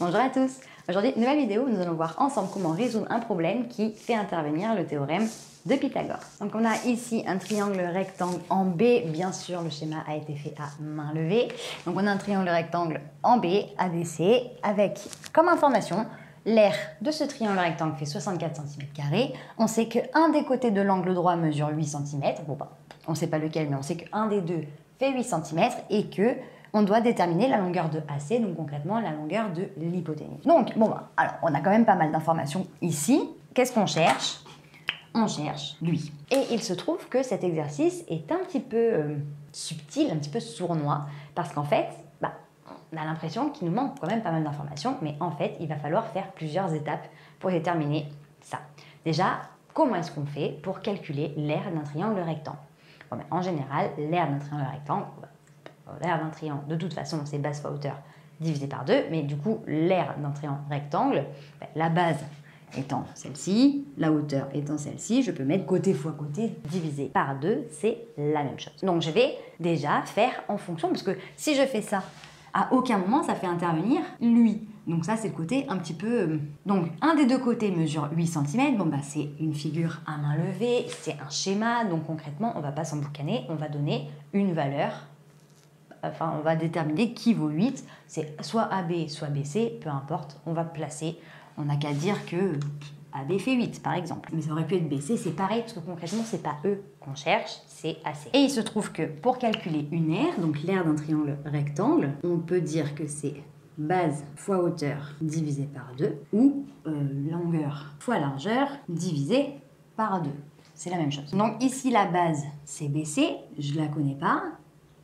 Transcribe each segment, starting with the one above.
Bonjour à tous. Aujourd'hui, nouvelle vidéo où nous allons voir ensemble comment résoudre un problème qui fait intervenir le théorème de Pythagore. Donc on a ici un triangle rectangle en B, bien sûr le schéma a été fait à main levée. Donc on a un triangle rectangle en B, ABC, avec comme information, l'aire de ce triangle rectangle fait 64 cm². On sait qu'un des côtés de l'angle droit mesure 8 cm. Bon, on ne sait pas lequel, mais on sait qu'un des deux fait 8 cm et que on doit déterminer la longueur de AC, donc concrètement la longueur de l'hypoténuse. Donc, alors on a quand même pas mal d'informations ici. Qu'est-ce qu'on cherche? On cherche lui. Et il se trouve que cet exercice est un petit peu subtil, un petit peu sournois, parce qu'en fait, on a l'impression qu'il nous manque quand même pas mal d'informations, mais en fait, il va falloir faire plusieurs étapes pour déterminer ça. Déjà, comment est-ce qu'on fait pour calculer l'aire d'un triangle rectangle? En général, l'aire d'un triangle rectangle, l'aire d'un triangle, de toute façon, c'est base fois hauteur divisé par 2, mais du coup, l'aire d'un triangle rectangle, la base étant celle-ci, la hauteur étant celle-ci, je peux mettre côté fois côté divisé par 2, c'est la même chose. Donc, je vais déjà faire en fonction, parce que si je fais ça, à aucun moment, ça fait intervenir lui. Donc ça, c'est le côté un petit peu... Donc, un des deux côtés mesure 8 cm. C'est une figure à main levée, c'est un schéma. Donc, concrètement, on ne va pas s'emboucaner, on va donner une valeur. Enfin, on va déterminer qui vaut 8. C'est soit AB, soit BC, peu importe, on va placer. On n'a qu'à dire que AB fait 8, par exemple. Mais ça aurait pu être BC, c'est pareil, parce que concrètement, c'est pas eux qu'on cherche, c'est AC. Et il se trouve que pour calculer une aire, donc l'aire d'un triangle rectangle, on peut dire que c'est base fois hauteur divisé par 2, ou longueur fois largeur divisé par 2. C'est la même chose. Donc ici, la base, c'est BC, je la connais pas.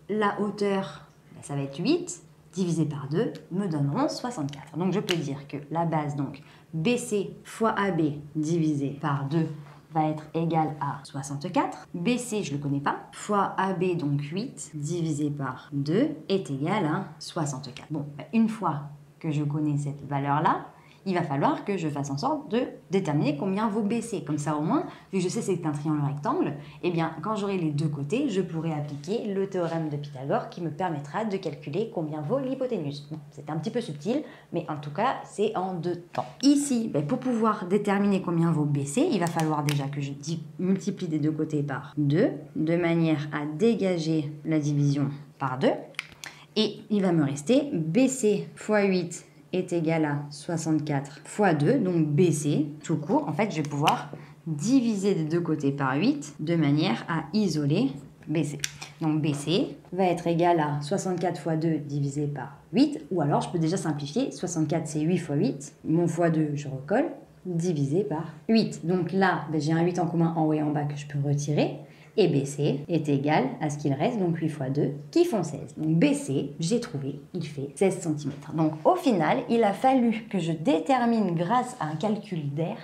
La hauteur, ça va être 8, divisé par 2, me donneront 64. Donc je peux dire que la base, donc BC fois AB divisé par 2, va être égal à 64. BC, je ne le connais pas, fois AB, donc 8, divisé par 2, est égal à 64. Une fois que je connais cette valeur-là, il va falloir que je fasse en sorte de déterminer combien vaut BC. Comme ça, au moins, vu que je sais que c'est un triangle rectangle, eh bien, quand j'aurai les deux côtés, je pourrai appliquer le théorème de Pythagore qui me permettra de calculer combien vaut l'hypoténuse. C'est un petit peu subtil, mais en tout cas, c'est en deux temps. Ici, pour pouvoir déterminer combien vaut BC, il va falloir déjà que je multiplie des deux côtés par 2, de manière à dégager la division par 2. Et il va me rester BC fois 8 est égal à 64 fois 2, donc BC, tout court. En fait, je vais pouvoir diviser des deux côtés par 8 de manière à isoler BC. Donc BC va être égal à 64 fois 2 divisé par 8, ou alors je peux déjà simplifier, 64 c'est 8 fois 8, mon fois 2 je recolle, divisé par 8. Donc là, j'ai un 8 en commun en haut et en bas que je peux retirer. Et BC est égal à ce qu'il reste, donc 8 fois 2, qui font 16. Donc BC, j'ai trouvé, il fait 16 cm. Donc au final, il a fallu que je détermine grâce à un calcul d'aire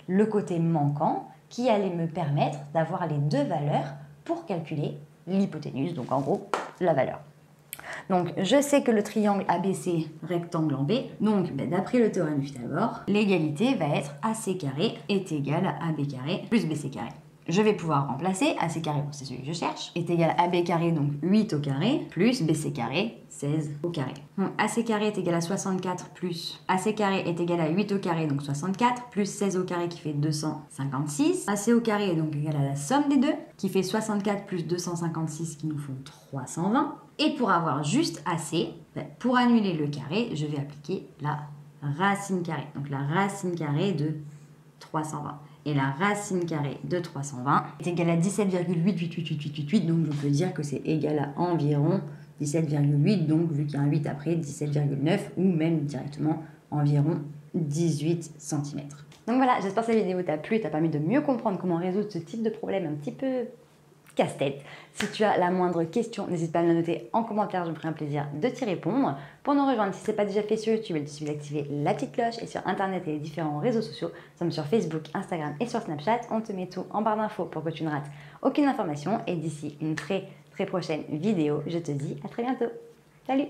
le côté manquant qui allait me permettre d'avoir les deux valeurs pour calculer l'hypoténuse, donc en gros, la valeur. Donc, je sais que le triangle ABC rectangle en B, donc d'après le théorème de Pythagore, l'égalité va être AC carré est égal à AB carré plus BC carré. Je vais pouvoir remplacer AC carré, c'est celui que je cherche, est égal à AB carré, donc 8 au carré, plus BC carré, 16 au carré. Donc AC carré est égal à 64 plus AC carré est égal à 8 au carré, donc 64, plus 16 au carré qui fait 256. AC au carré est donc égal à la somme des deux, qui fait 64 plus 256 qui nous font 320. Et pour avoir juste AC, pour annuler le carré, je vais appliquer la racine carrée. Donc la racine carrée de 320. Et la racine carrée de 320 est égale à 17,88888, donc je peux dire que c'est égal à environ 17,8, donc vu qu'il y a un 8 après, 17,9 ou même directement environ 18 cm. Donc voilà, j'espère que cette vidéo t'a plu, t'a permis de mieux comprendre comment résoudre ce type de problème un petit peu casse-tête. Si tu as la moindre question, n'hésite pas à me la noter en commentaire, je me ferai un plaisir de t'y répondre. Pour nous rejoindre, si ce n'est pas déjà fait sur YouTube, il suffit d'activer la petite cloche et sur Internet et les différents réseaux sociaux, nous sommes sur Facebook, Instagram et sur Snapchat. On te met tout en barre d'infos pour que tu ne rates aucune information. Et d'ici une très prochaine vidéo, je te dis à très bientôt. Salut!